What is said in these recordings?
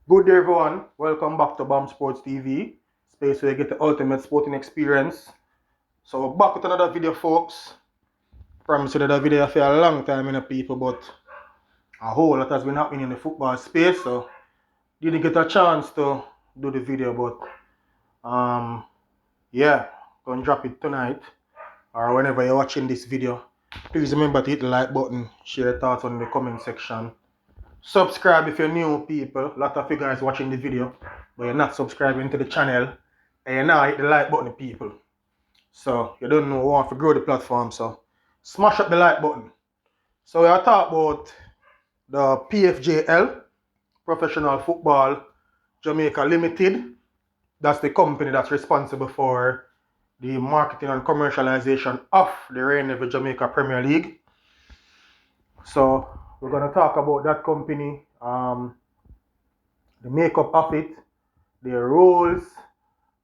Good day, everyone. Welcome back to BAM Sports TV, space where you get the ultimate sporting experience. So, back with another video, folks. Promise you that a video for a long time, people, but a whole lot has been happening in the football space, so didn't get a chance to do the video, but yeah, gonna drop it tonight or whenever you're watching this video. Please remember to hit the like button, share your thoughts on the comment section. Subscribe if you're new, people. A lot of you guys watching the video, but you're not subscribing to the channel. And you now hit the like button, people. So you don't know want to grow the platform. So smash up the like button. So we are talking about the Pfjl, Professional Football Jamaica Limited. That's the company that's responsible for the marketing and commercialization of the reign of the Jamaica Premier League. So we're gonna talk about that company, the makeup of it, their roles,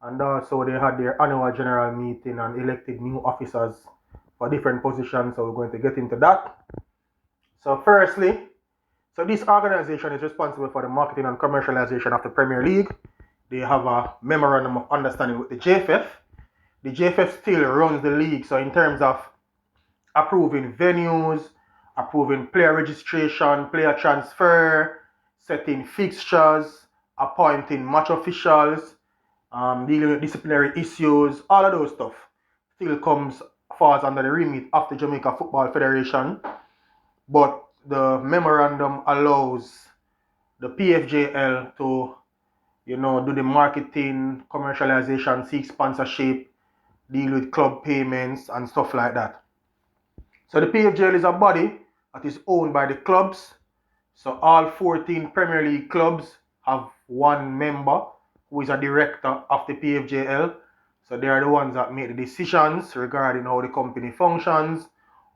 and also they had their annual general meeting and elected new officers for different positions. So we're going to get into that. So firstly, so this organization is responsible for the marketing and commercialization of the Premier League. They have a memorandum of understanding with the JFF. The JFF still runs the league. So in terms of approving venues, approving player registration, player transfer, setting fixtures, appointing match officials, dealing with disciplinary issues, all of those stuff still falls under the remit of the Jamaica Football Federation. But the memorandum allows the PFJL to, do the marketing, commercialization, seek sponsorship, deal with club payments and stuff like that. So the PFJL is a body that is owned by the clubs. So all 14 Premier League clubs have one member who is a director of the Pfjl. So they are the ones that make the decisions regarding how the company functions,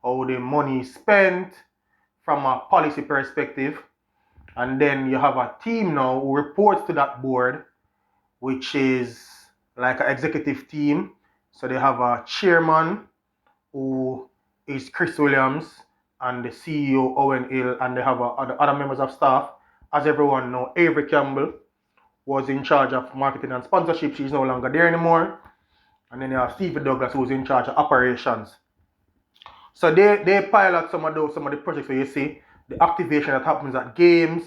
how the money is spent from a policy perspective. And then you have a team now who reports to that board, which is like an executive team. So they have a chairman who is Chris Williams and the CEO Owen Hill, and they have other members of staff. As everyone knows, Avery Campbell was in charge of marketing and sponsorship. She's no longer there anymore. And then you have Stevie Douglas, who's in charge of operations. So they pilot some of the projects where you see the activation that happens at games,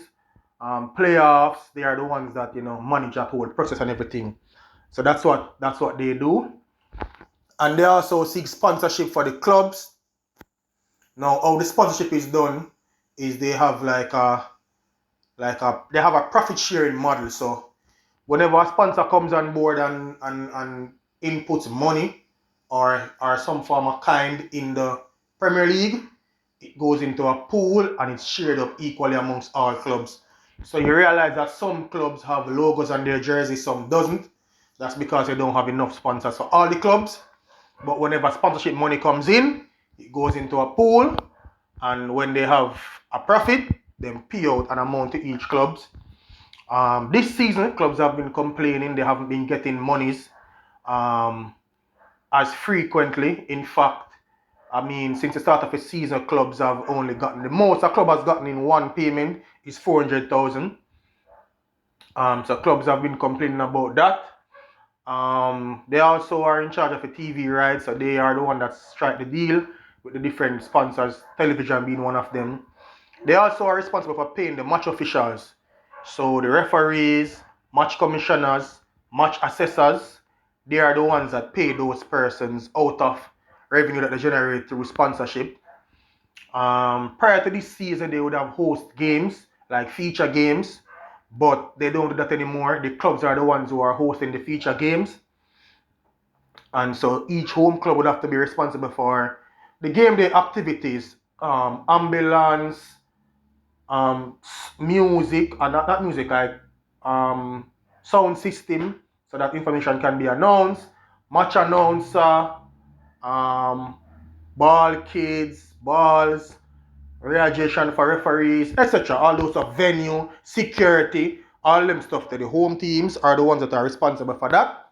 playoffs. They are the ones that manage that whole process and everything. So that's what they do. And they also seek sponsorship for the clubs. Now, how the sponsorship is done is they have they have a profit sharing model. So whenever a sponsor comes on board and inputs money or some form of kind in the Premier League, it goes into a pool and it's shared up equally amongst all clubs. So you realize that some clubs have logos on their jersey, some doesn't. That's because they don't have enough sponsors for all the clubs. But whenever sponsorship money comes in, it goes into a pool, and when they have a profit, then pay out an amount to each clubs. This season, clubs have been complaining they haven't been getting monies as frequently. In fact, since the start of the season, clubs have only gotten the most a club has gotten in one payment is 400,000. So clubs have been complaining about that. They also are in charge of the TV rights, so they are the one that strike the deal with the different sponsors, television being one of them. They also are responsible for paying the match officials, so the referees, match commissioners, match assessors. They are the ones that pay those persons out of revenue that they generate through sponsorship. Prior to this season, they would have host games like feature games, but they don't do that anymore. The clubs are the ones who are hosting the feature games. And so each home club would have to be responsible for the game day activities, ambulance, music, and not music, like sound system, so that information can be announced, match announcer, ball kids, balls, reaction for referees, etc. All those of venue, security, all them stuff that the home teams are the ones that are responsible for that.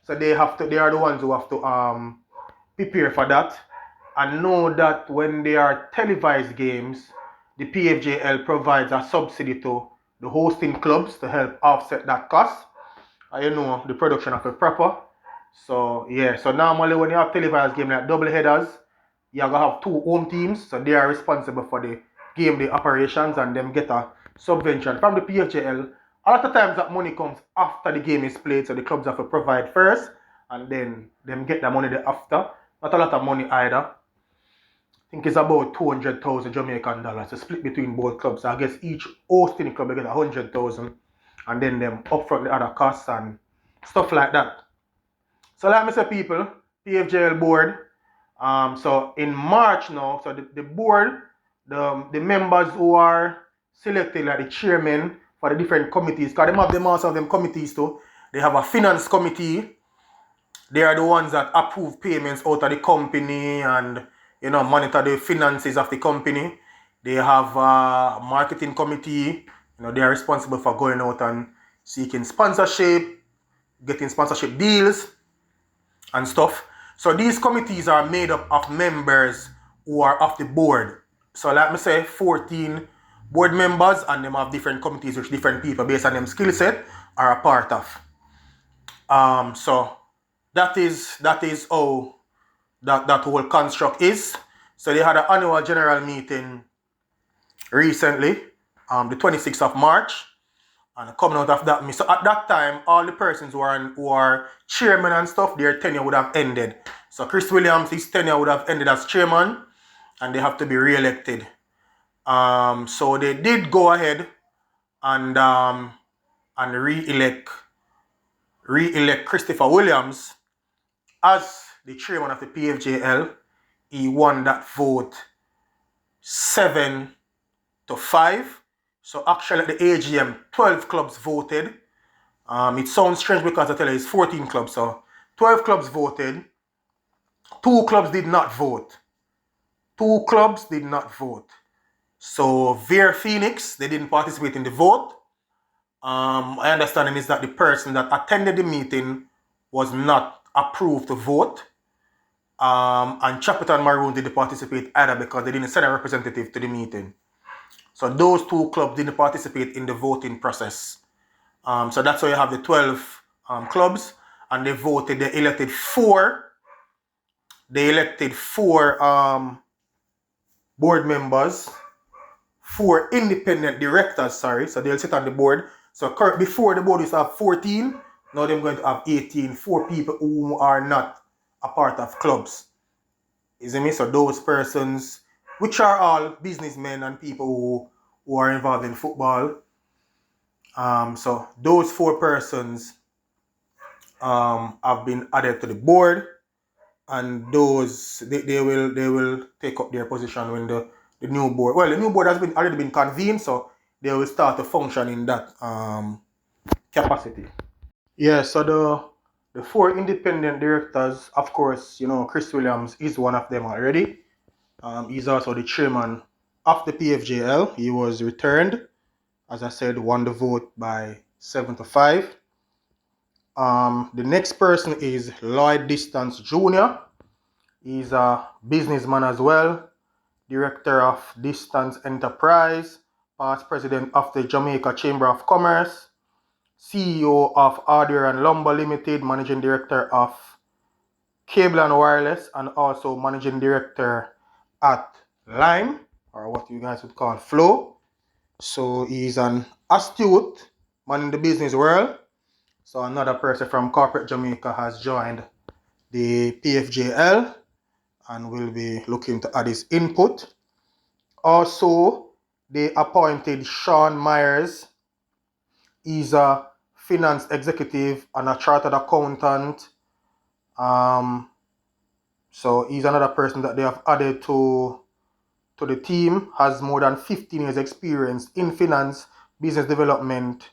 So they are the ones who have to prepare for that and know that when they are televised games, the PFJL provides a subsidy to the hosting clubs to help offset that cost. You know, the production of a proper. So yeah, so normally when you have televised game like double headers, you're gonna have two home teams, so they are responsible for the game day operations and them get a subvention from the Pfjl. A lot of times that money comes after the game is played, so the clubs have to provide first and then them get the money after. Not a lot of money either. I think it's about 200,000 Jamaican dollars to split between both clubs. So I guess each hosting club will get 100,000 and then them upfront the other costs and stuff like that. So like I say, people, Pfjl board. So in March now, so the board, the members who are selected, like the chairman for the different committees, because they have them also have them committees too. They have a finance committee. They are the ones that approve payments out of the company and monitor the finances of the company. They have a marketing committee. They are responsible for going out and seeking sponsorship, getting sponsorship deals and stuff. So these committees are made up of members who are of the board. So like me say, 14 board members and them have different committees which different people based on them skill set are a part of. So that is how that whole construct is. So they had an annual general meeting recently, the 26th of March. And coming out of that, so at that time, all the persons who are chairman and stuff, their tenure would have ended. So Chris Williams, his tenure would have ended as chairman, and they have to be re-elected. So they did go ahead and re-elect Christopher Williams as the chairman of the Pfjl. He won that vote 7-5. So actually at the AGM, 12 clubs voted. It sounds strange because I tell you it's 14 clubs. So 12 clubs voted. 2 clubs did not vote. 2 clubs did not vote. So Veer Phoenix, they didn't participate in the vote. My understanding is that the person that attended the meeting was not approved to vote. And Chapter and Maroon didn't participate either because they didn't send a representative to the meeting. So those 2 clubs didn't participate in the voting process. So that's why you have the 12 clubs, and they voted. They elected 4. They elected 4 board members, 4 independent directors. Sorry, so they'll sit on the board. So before the board used to have 14. Now they're going to have 18. 4 people who are not a part of clubs. You see me? So those persons, which are all businessmen and people who are involved in football. So those 4 persons have been added to the board, and those they will take up their position when the new board. Well, the new board has already been convened, so they will start to function in that capacity. Yeah. So the 4 independent directors, of course, Chris Williams is one of them already. He's also the chairman of the Pfjl. He was returned, as I said, won the vote by 7-5. The next person is Lloyd Distance Jr. He's a businessman as well, director of Distance Enterprise, past president of the Jamaica Chamber of Commerce, CEO of Hardware and Lumber Limited, managing director of Cable and Wireless, and also managing director at Lime, or what you guys would call Flow. So he's an astute man in the business world. So another person from corporate Jamaica has joined the Pfjl and will be looking to add his input. Also, they appointed Sean Myers. He's a finance executive and a chartered accountant. So he's another person that they have added to the team. Has more than 15 years experience in finance, business development,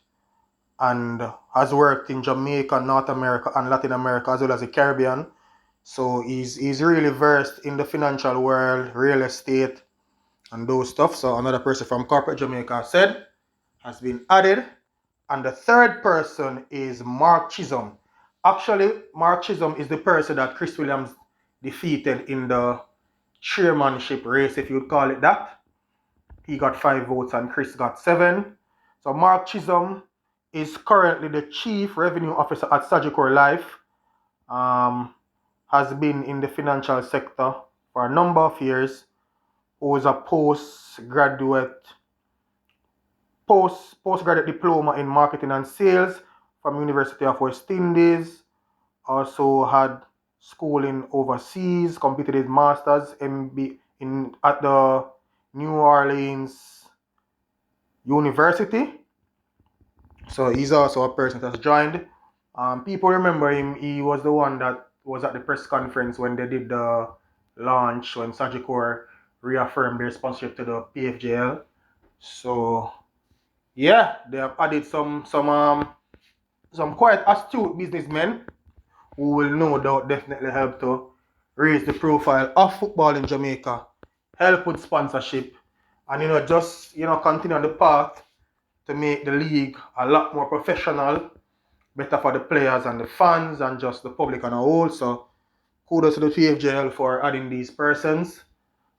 and has worked in Jamaica, North America, and Latin America, as well as the Caribbean. So he's really versed in the financial world, real estate, and those stuff. So another person from corporate Jamaica said has been added. And the third person is Mark Chisholm. Actually, Mark Chisholm is the person that Chris Williams defeated in the chairmanship race, if you would call it that. He got 5 votes and Chris got 7. So Mark Chisholm is currently the Chief Revenue Officer at Sagicor Life. Has been in the financial sector for a number of years. Who is a postgraduate diploma in marketing and sales from University of West Indies. Also had schooling overseas, completed his master's at the New Orleans University. So he's also a person that has joined. People remember him. He was the one that was at the press conference when they did the launch, when Sagicor reaffirmed their sponsorship to the Pfjl. So yeah, they have added some quite astute businessmen who will no doubt definitely help to raise the profile of football in Jamaica, help with sponsorship, and just continue on the path to make the league a lot more professional, better for the players and the fans and just the public on a whole. So kudos to the Pfjl for adding these persons,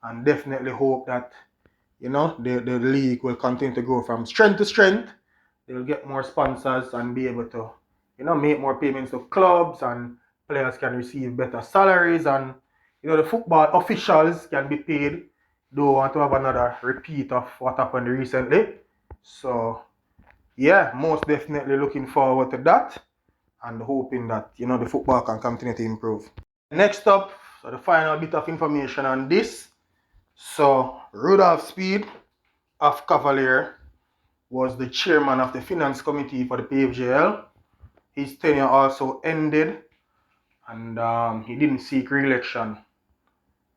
and definitely hope that the league will continue to grow from strength to strength. They'll get more sponsors and be able to make more payments to clubs, and players can receive better salaries, and the football officials can be paid. Don't want to have another repeat of what happened recently. So yeah, most definitely looking forward to that and hoping that the football can continue to improve. Next up, so the final bit of information on this. So Rudolph Speid of Cavalier was the chairman of the finance committee for the Pfjl. His tenure also ended, and he didn't seek re-election.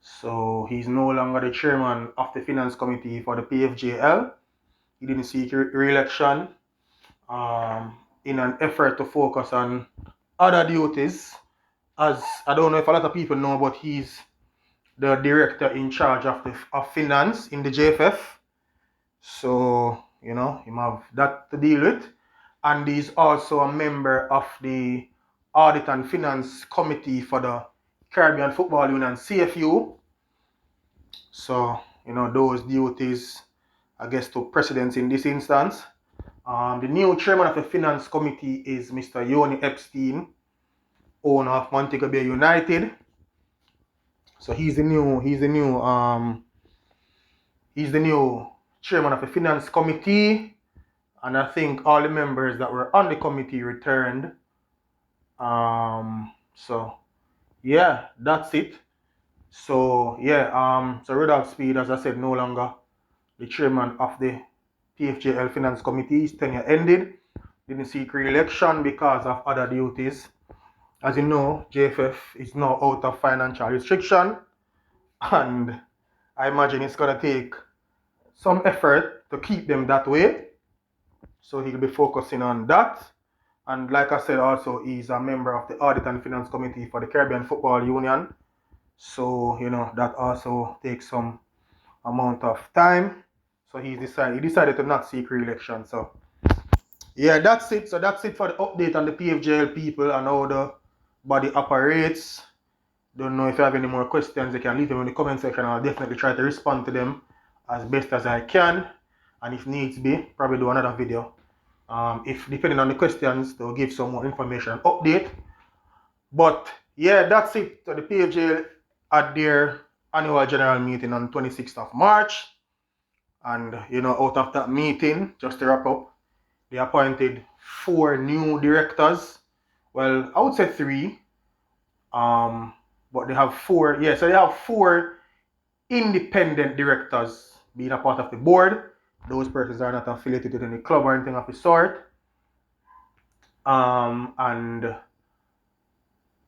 So he's no longer the chairman of the finance committee for the Pfjl. He didn't seek re-election in an effort to focus on other duties. As I don't know if a lot of people know, but he's the director in charge of finance in the JFF. So him have that to deal with. And he's also a member of the Audit and Finance Committee for the Caribbean Football Union, CFU. So, those duties, I guess, to precedence in this instance. The new chairman of the Finance Committee is Mr. Yoni Epstein, owner of Montego Bay United. So he's the new chairman of the Finance Committee. And I think all the members that were on the committee returned. So yeah, that's it. So yeah, so Rudolph Speid, as I said, no longer the chairman of the Pfjl Finance Committee. His tenure ended. Didn't seek re-election because of other duties. As you know, JFF is now out of financial restriction, and I imagine it's gonna take some effort to keep them that way. So he'll be focusing on that. And like I said, also he's a member of the Audit and Finance Committee for the Caribbean Football Union. So that also takes some amount of time. So he decided to not seek re-election. So yeah, that's it. So that's it for the update on the Pfjl people and how the body operates. Don't know if you have any more questions, you can leave them in the comment section. I'll definitely try to respond to them as best as I can. And if needs be, probably do another video. If depending on the questions, they'll give some more information update. But yeah, that's it. So the Pfjl at their annual general meeting on 26th of March. And out of that meeting, just to wrap up, they appointed 4 new directors. Well, I would say 3. But they have 4. Yeah, so they have 4 independent directors being a part of the board. Those persons are not affiliated with any club or anything of the sort. And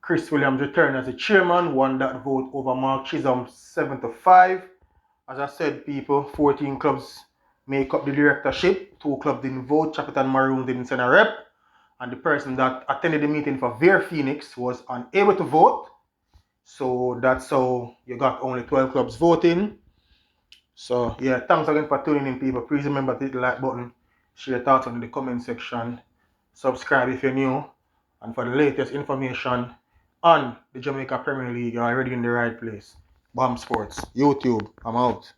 Chris Williams returned as the chairman, won that vote over Mark Chisholm 7-5. As I said, people, 14 clubs make up the directorship. 2 clubs didn't vote. Chapitan Maroon didn't send a rep. And the person that attended the meeting for Ver Phoenix was unable to vote. So that's how you got only 12 clubs voting. So yeah, thanks again for tuning in, people. Please remember to hit the like button, share your thoughts in the comment section, subscribe if you're new, and for the latest information on the Jamaica Premier League, you're already in the right place. Bomb Sports, YouTube, I'm out.